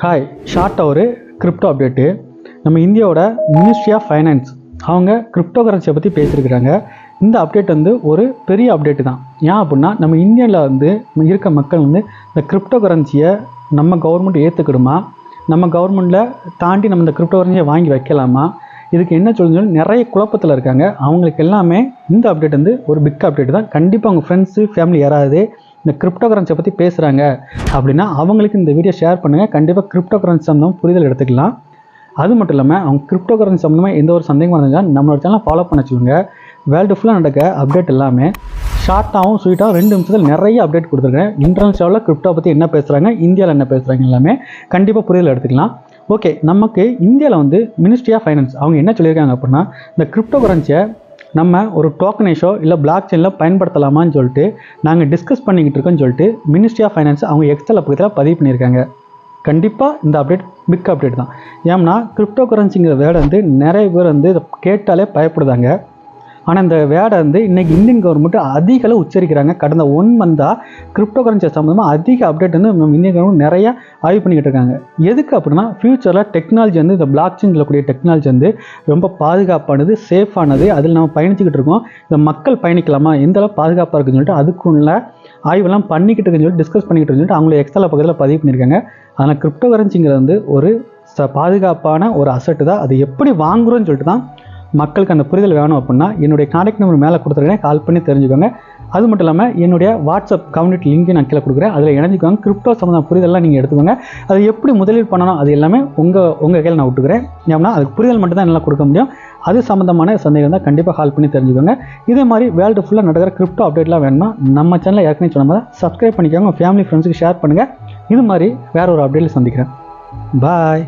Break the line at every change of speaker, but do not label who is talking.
Hi, ஷார்ட்டாக ஒரு crypto update. நம்ம இந்தியாவோட மினிஸ்ட்ரி ஆஃப் ஃபைனான்ஸ் அவங்க கிரிப்டோ கரன்சியை பற்றி பேசியிருக்கிறாங்க. இந்த அப்டேட் ஒரு பெரிய அப்டேட்டு தான். ஏன் அப்படின்னா நம்ம இந்தியாவில் இருக்க மக்கள் இந்த கிரிப்டோ கரன்சியை நம்ம கவர்மெண்ட் ஏற்றுக்கிடுமா, நம்ம கவர்மெண்ட்டில் தாண்டி நம்ம இந்த கிரிப்டோ கரன்சியை வாங்கி வைக்கலாமா, இதுக்கு என்ன சொல்லுன்னு நிறைய குழப்பத்தில் இருக்காங்க. அவங்களுக்கு எல்லாமே இந்த அப்டேட் ஒரு பிக் அப்டேட் தான். கண்டிப்பாக அவங்க ஃப்ரெண்ட்ஸு ஃபேமிலி யாராவது இந்த கிரிப்டோ கரன்சியை பற்றி பேசுகிறாங்க அப்படின்னா அவங்களுக்கு இந்த வீடியோ ஷேர் பண்ணுங்கள். கண்டிப்பாக கிரிப்டோ கரன்சி சம்மந்தமாக புரிதல் எடுத்துக்கலாம். அது மட்டும் இல்லாமல் அவங்க கிரிப்டோ கரன்சி சம்மந்தமாக எந்த ஒரு சந்தேகமாக இருந்தாலும் நம்மளோட சேனலை ஃபாலோ பண்ண சொல்லுங்கள். வேர்ல்டு ஃபுல்லாக நடக்க அப்டேட் எல்லாமே ஷார்ட்டாகவும் ஸ்வீட்டாகவும் 2 நிமிஷத்தில் நிறைய அப்டேட் கொடுத்துருக்கேன். இன்டர்நேஷனலில் கிரிப்டோ பற்றி என்ன பேசுகிறாங்க, இந்தியாவில் என்ன பேசுகிறாங்க எல்லாமே கண்டிப்பாக புரிதல் எடுத்துக்கலாம். ஓகே, நமக்கு இந்தியாவில் மினிஸ்ட்ரி ஆஃப் ஃபைனான்ஸ் அவங்க என்ன சொல்லியிருக்காங்க அப்படின்னா, இந்த கிரிப்டோ கரன்சியை நம்ம ஒரு டோக்கனைஸோ இல்லை பிளாக் செயினில் பயன்படுத்தலாமான்னு சொல்லிட்டு நாங்கள் டிஸ்கஸ் பண்ணிக்கிட்டு இருக்கோன்னு சொல்லிட்டு மினிஸ்ட்ரி ஆஃப் ஃபைனான்ஸ் அவங்க எக்ஸல் பக்கத்தில் பதிவு பண்ணியிருக்காங்க. கண்டிப்பாக இந்த அப்டேட் பிக் அப்டேட் தான். ஏன்னா கிரிப்டோ கரன்சிங்கிற வேர்டை நிறைய பேர் இதை கேட்டாலே பயப்படுதாங்க. ஆனால் இந்த வேர்டை இன்றைக்கி இந்தியன் கவர்மெண்ட் அதிக அளவு உச்சரிக்கிறாங்க. கடந்த 1 மந்தாக கிரிப்டோ கரன்சி சம்மந்தமாக அதிக அப்டேட் நம்ம இந்தியன் கவர்மெண்ட் நிறையா ஆய்வு பண்ணிக்கிட்டு இருக்காங்க. எதுக்கு அப்படின்னா ஃப்யூச்சரில் டெக்னாலஜி இந்த பிளாக் செயின் சொல்லக்கூடிய டெக்னாலஜி ரொம்ப பாதுகாப்பானது, சேஃபானது, அதில் நம்ம பயணிச்சுக்கிட்டு இருக்கோம். இந்த மக்கள் பயணிக்கலாமா, எந்த அளவு பாதுகாப்பாக இருக்குன்னு சொல்லிட்டு அதுக்குள்ள ஆய்வெல்லாம் பண்ணிக்கிட்டு இருக்குன்னு சொல்லிட்டு டிஸ்கஸ் பண்ணிக்கிட்டு சொல்லிட்டு அவங்கள எக்ஸல் பக்கத்தில் பதிவு பண்ணியிருக்காங்க. அதனால் கிரிப்டோ கரன்சிங்கிறது ஒரு பாதுகாப்பான ஒரு அசட்டு தான். அது எப்படி வாங்குறோன்னு சொல்லிட்டு தான் மக்களுக்கு அந்த புரிதல் வேணும் அப்படின்னா என்னுடைய கான்டாக்ட் நம்பர் மேலே கொடுத்துருக்கேன், கால் பண்ணி தெரிஞ்சுக்கோங்க. அது மட்டும் இல்லாமல் என்னுடைய வாட்ஸ்அப் கம்யூனிட்டி லிங்க் நான் கீழே கொடுக்குறேன், அதில் இணைஞ்சிக்கோங்க. கிரிப்டோ சம்மந்தம் புரிதல்லாம் நீங்கள் எடுத்துக்கோங்க. அது எப்படி முதலீடு பண்ணணும் அது எல்லாமே உங்கள் கையில் நான் விட்டுக்கிறேன். ஏன்னா அதுக்கு புரிதல் மட்டும் தான் என்னால் கொடுக்க முடியும். அது சம்மந்தமான சந்தேகம் தான் கண்டிப்பாக கால் பண்ணி தெரிஞ்சுக்கோங்க. இதே மாதிரி வேர்ல்டு ஃபுல்லாக நடக்கிற கிரிப்டோ அப்டேட்லாம் வேணுமா நம்ம சேனலில் ஏற்கனவே சொன்ன மாதிரி சப்ஸ்கிரைப் பண்ணிக்கோங்க. ஃபேமிலி ஃப்ரெண்ட்ஸுக்கு ஷேர் பண்ணுங்கள். இது மாதிரி வேறு ஒரு அப்டேட்டில் சந்திக்கிறேன். பாய்.